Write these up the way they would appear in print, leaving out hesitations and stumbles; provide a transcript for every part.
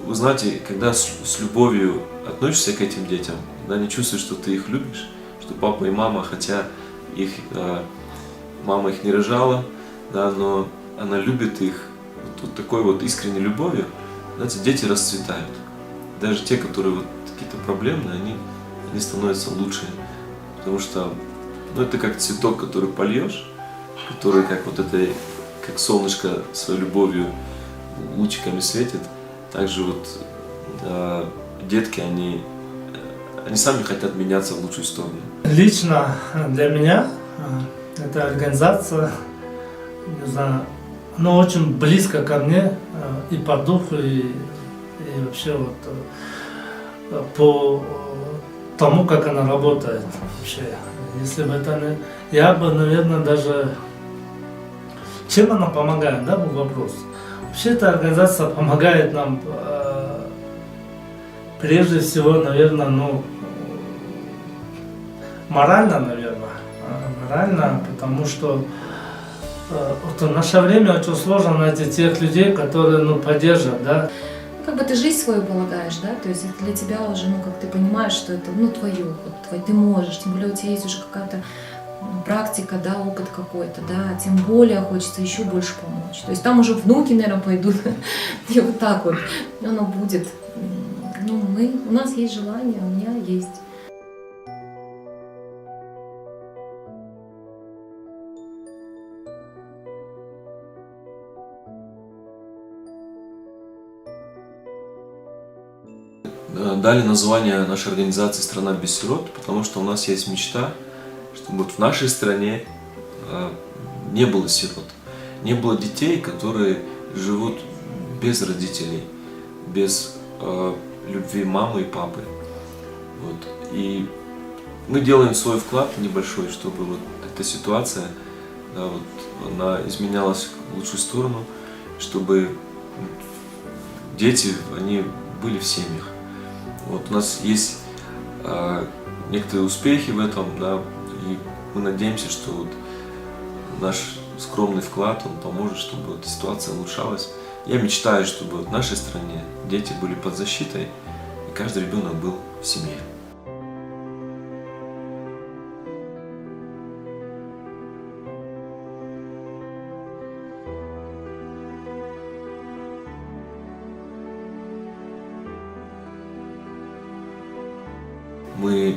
вы знаете, когда с любовью относишься к этим детям, когда они чувствуют, что ты их любишь, что папа и мама, хотя их, мама их не рожала, да, но она любит их вот такой вот искренней любовью, знаете, дети расцветают. Даже те, которые вот какие-то проблемные, они становятся лучше. Потому что ну, это как цветок, который польешь, который как вот это, как солнышко своей любовью лучиками светит. Также вот детки, они сами хотят меняться в лучшую сторону. Лично для меня эта организация, не знаю, она очень близко ко мне и по духу, и вообще вот по тому, как она работает вообще. Если бы это не... Я бы, наверное, даже... Чем она помогает, да, был вопрос. Вообще эта организация помогает нам прежде всего, наверное, ну, морально, наверное. Морально, потому что вот в наше время очень сложно найти тех людей, которые, ну, поддержат, да. Как бы ты жизнь свою полагаешь, да, то есть это для тебя уже, ну, как ты понимаешь, что это, ну, твое, вот, ты можешь, тем более у тебя есть уже какая-то практика, да, опыт какой-то, да, тем более хочется еще больше помочь. То есть там уже внуки, наверное, пойдут, и вот так вот оно будет. Ну, у нас есть желание, у меня есть. Дали название нашей организации «Страна без сирот», потому что у нас есть мечта, чтобы вот в нашей стране не было сирот, не было детей, которые живут без родителей, без любви мамы и папы. Вот. И мы делаем свой вклад небольшой, чтобы вот эта ситуация, да, вот, она изменялась в лучшую сторону, чтобы дети, они были в семьях. Вот у нас есть некоторые успехи в этом, да, и мы надеемся, что вот наш скромный вклад, он поможет, чтобы эта ситуация улучшалась. Я мечтаю, чтобы в нашей стране дети были под защитой, и каждый ребенок был в семье. Мы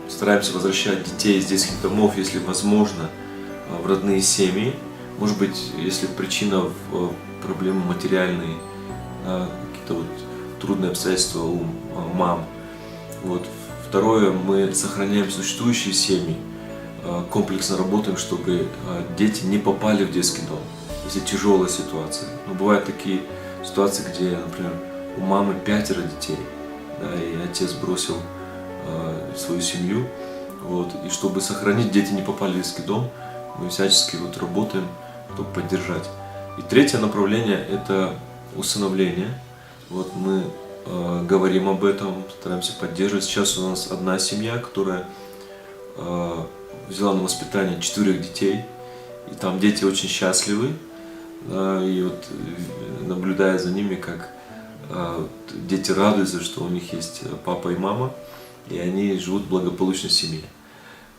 стараемся возвращать детей из детских домов, если возможно, в родные семьи. Может быть, если причина в проблемы материальные, какие-то вот трудные обстоятельства у мам. Вот. Второе, мы сохраняем существующие семьи, комплексно работаем, чтобы дети не попали в детский дом, если тяжелая ситуация. Но бывают такие ситуации, где, например, у мамы 5 детей, да, и отец бросил свою семью, вот, и чтобы сохранить, дети не попали в детский дом, мы всячески вот работаем, чтобы поддержать. И третье направление – это усыновление. Вот мы говорим об этом, стараемся поддерживать. Сейчас у нас одна семья, которая взяла на воспитание 4 детей, и там дети очень счастливы, да, и вот наблюдая за ними, как дети радуются, что у них есть папа и мама, и они живут в благополучной семье.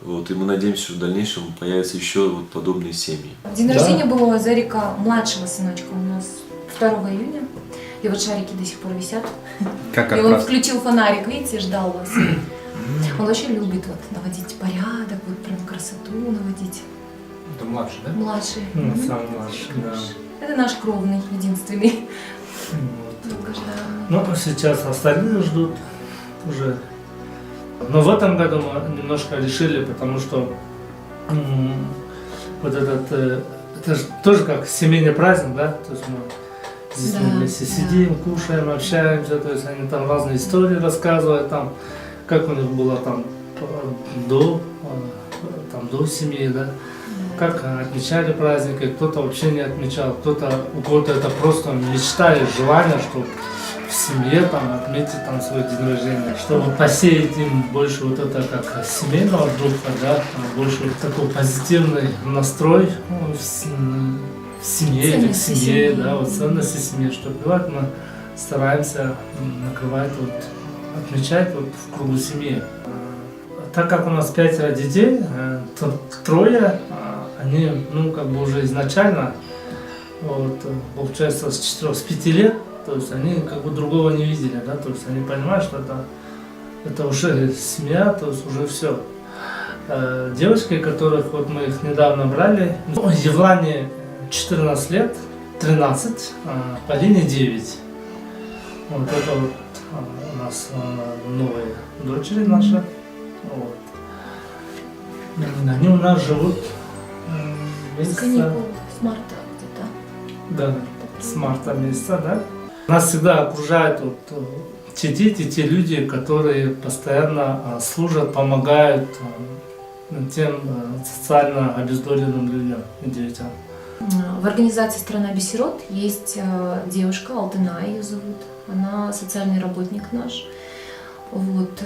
Вот, и мы надеемся, что в дальнейшем появятся еще вот подобные семьи. День рождения был у Зарика, младшего сыночка, у нас 2 июня. И вот шарики до сих пор висят. Как и он включил фонарик, видите, ждал вас. Он вообще любит вот наводить порядок, вот прям красоту наводить. Это младший, да? Младший. Самый младший, да. Это наш кровный, единственный. Ну, сейчас остальные ждут уже. Но в этом году мы немножко решили, потому что вот это же тоже как семейный праздник, да? То есть мы здесь вместе сидим, кушаем, общаемся, то есть они там разные истории рассказывают, там, как у них было там до семьи, да? Как отмечали праздники, кто-то вообще не отмечал, у кого-то это просто мечта и желание, чтобы в семье там отметить там свой день рождения, чтобы посеять им больше вот это как семейного духа, да, больше вот такой позитивный настрой в в семье или к Ценности семье, семьи. да, вот ценности семьи, что бывает, мы стараемся накрывать, вот, отмечать вот в кругу семьи. Так как у нас 5 детей, то 3, они, ну, как бы уже изначально, вот, получается, с 4-5 лет, то есть они как бы другого не видели, да, то есть они понимают, что это уже семья, то есть уже все. Девочки, которых вот мы их недавно брали, Евлане 14 лет, 13, Полине 9. Вот это вот у нас новые дочери наши. Вот. Они у нас живут С месяца, каникул, с марта где-то. да, с марта месяца, да. Нас всегда окружают вот те дети, те люди, которые постоянно служат, помогают тем социально обездоленным людям и детям. В организации «Страна без сирот» есть девушка, Алтына ее зовут. Она социальный работник наш. Вот.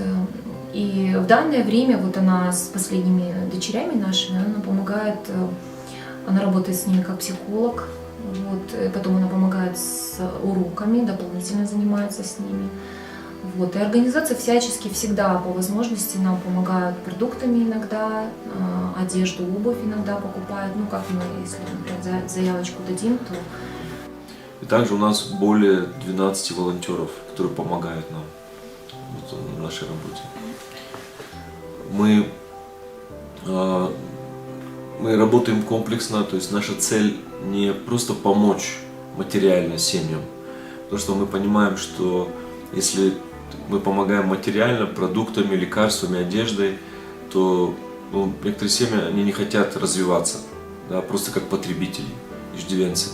И в данное время вот она с последними дочерями нашими, она помогает, она работает с ними как психолог. Вот. И потом она помогает с уроками, дополнительно занимается с ними. Вот. И организация всячески всегда по возможности нам помогает продуктами иногда, одежду, обувь иногда покупает. Ну, как мы, если, например, заявочку дадим, то... И также у нас более 12 волонтеров, которые помогают нам вот, в нашей работе. Мы работаем комплексно, то есть наша цель не просто помочь материально семьям, потому что мы понимаем, что если мы помогаем материально, продуктами, лекарствами, одеждой, то некоторые семьи они не хотят развиваться, да, просто как потребители, иждивенцы.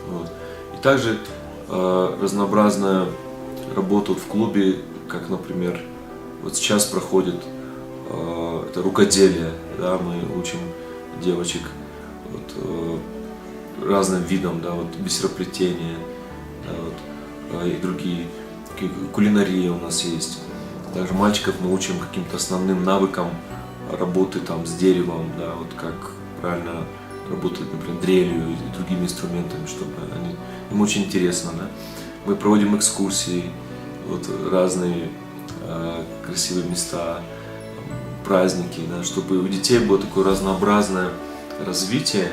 Вот. И также разнообразная работа в клубе, как, например, вот сейчас проходит это рукоделие, да, мы учим девочек вот, разным видам, да, вот бисероплетение, да, вот, и другие, кулинария у нас есть. Также мальчиков мы учим каким-то основным навыкам работы там с деревом, да, вот как правильно работать, например, дрелью и другими инструментами, чтобы им очень интересно, да. Мы проводим экскурсии, вот, разные красивые места, праздники, да, чтобы у детей было такое разнообразное развитие,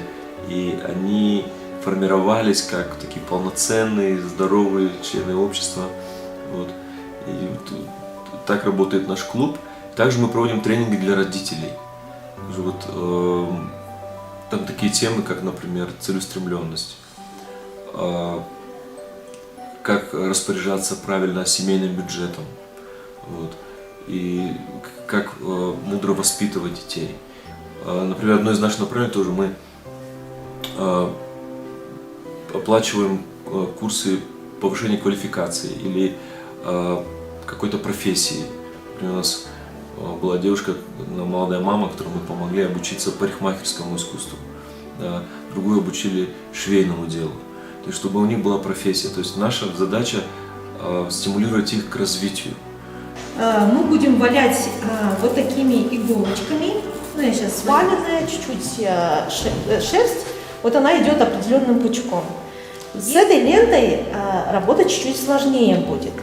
и они формировались как такие полноценные, здоровые члены общества. Вот. И вот, так работает наш клуб. Также мы проводим тренинги для родителей. Вот, там такие темы, как, например, целеустремленность, как распоряжаться правильно семейным бюджетом, вот, и как мудро воспитывать детей. Например, одно из наших направлений тоже мы оплачиваем курсы повышения квалификации или какой-то профессии. Например, у нас была девушка, молодая мама, которой мы помогли обучиться парикмахерскому искусству, да, другую обучили швейному делу, то есть чтобы у них была профессия. То есть наша задача стимулировать их к развитию. Мы будем валять вот такими иголочками. Ну, я сейчас сваленная, чуть-чуть шерсть. Вот она идет определенным пучком. С этой лентой работать чуть-чуть сложнее будет.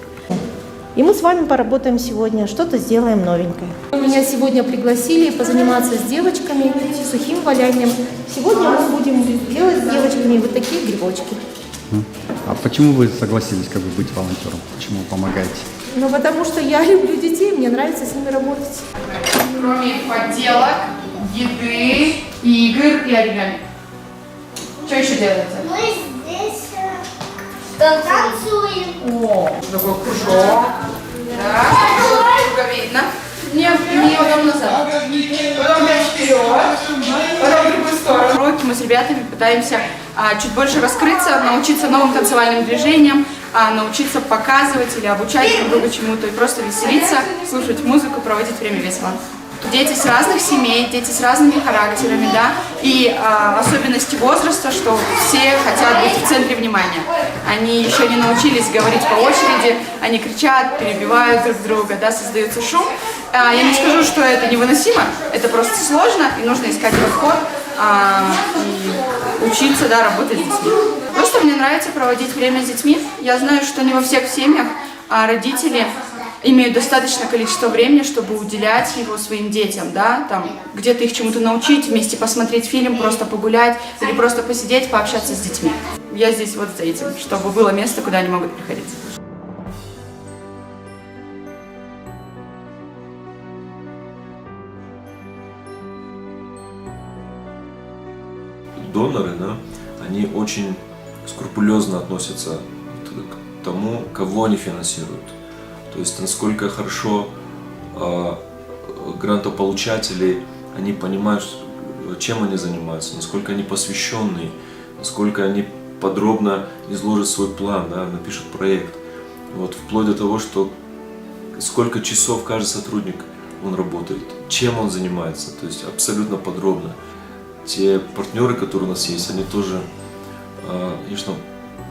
И мы с вами поработаем сегодня, что-то сделаем новенькое. Меня сегодня пригласили позаниматься с девочками сухим валянием. Сегодня мы будем делать с девочками вот такие грибочки. А почему вы согласились как бы быть волонтером? Почему вы помогаете? Ну, потому что я люблю детей, мне нравится с ними работать. Кроме поделок, еды, игр и оригами. Что еще делается? Мы здесь танцуем. О, такой кружок. Да, кружок видно. Неудобно назад. Потом опять вперед. Потом в другую сторону. Уроки мы с ребятами пытаемся чуть больше раскрыться, научиться новым танцевальным движениям, научиться показывать или обучать друг друга чему-то и просто веселиться, слушать музыку, проводить время весело. Дети с разных семей, дети с разными характерами, да, и особенности возраста, что все хотят быть в центре внимания. Они еще не научились говорить по очереди, они кричат, перебивают друг друга, да, создается шум. Я не скажу, что это невыносимо, это просто сложно, и нужно искать подход и учиться, да, работать с детьми. Просто мне нравится проводить время с детьми. Я знаю, что не во всех семьях родители имеют достаточное количество времени, чтобы уделять его своим детям, да, там, где-то их чему-то научить, вместе посмотреть фильм, просто погулять или просто посидеть, пообщаться с детьми. Я здесь вот за этим, чтобы было место, куда они могут приходить. Доноры, да, они очень скрупулезно относятся к тому, кого они финансируют. То есть насколько хорошо грантополучатели, они понимают, чем они занимаются, насколько они посвященные, насколько они подробно изложат свой план, да, напишут проект. Вот, вплоть до того, что сколько часов каждый сотрудник он работает, чем он занимается, то есть абсолютно подробно. Те партнеры, которые у нас есть, они тоже, конечно,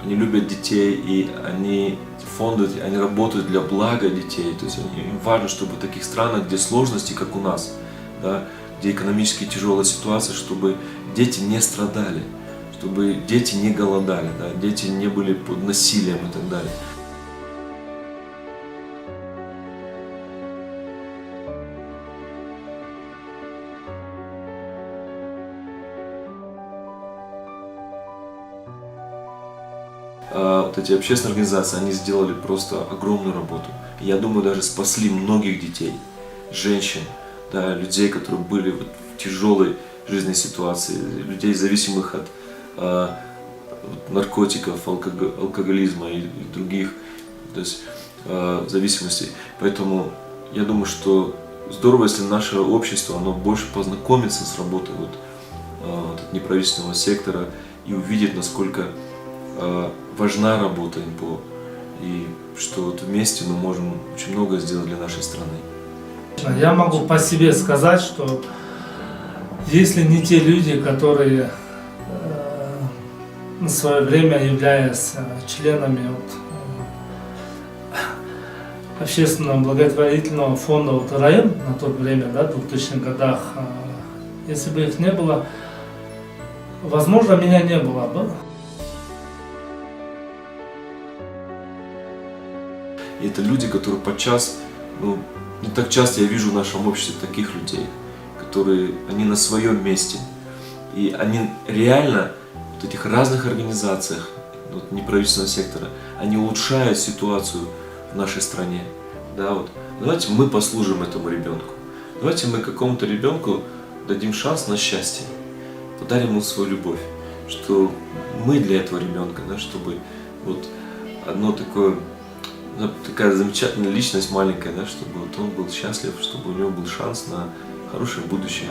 они любят детей, и они, фонды, они работают для блага детей. То есть им важно, чтобы в таких странах, где сложности, как у нас, да, где экономически тяжелая ситуация, чтобы дети не страдали, чтобы дети не голодали, да, дети не были под насилием и так далее. Вот эти общественные организации, они сделали просто огромную работу. Я думаю, даже спасли многих детей, женщин, да, людей, которые были в тяжелой жизненной ситуации, людей, зависимых от наркотиков, алкоголизма и других, то есть, зависимостей. Поэтому я думаю, что здорово, если наше общество, оно больше познакомится с работой неправительственного сектора и увидит, насколько важна работа НПО, и что вот вместе мы можем очень много сделать для нашей страны. Я могу по себе сказать, что если не те люди, которые в свое время, являясь членами общественного благотворительного фонда РАЭН на то время, да, в 2000-х годах, если бы их не было, возможно, меня не было бы. И это люди, которые подчас, не так часто я вижу в нашем обществе таких людей, которые, они на своем месте. И они реально в этих разных организациях, неправительственного сектора, они улучшают ситуацию в нашей стране. Да, вот. Давайте мы послужим этому ребенку. Давайте мы какому-то ребенку дадим шанс на счастье, подарим ему свою любовь, что мы для этого ребенка, да, чтобы вот одно такое, такая замечательная личность маленькая, да, чтобы вот он был счастлив, чтобы у него был шанс на хорошее будущее.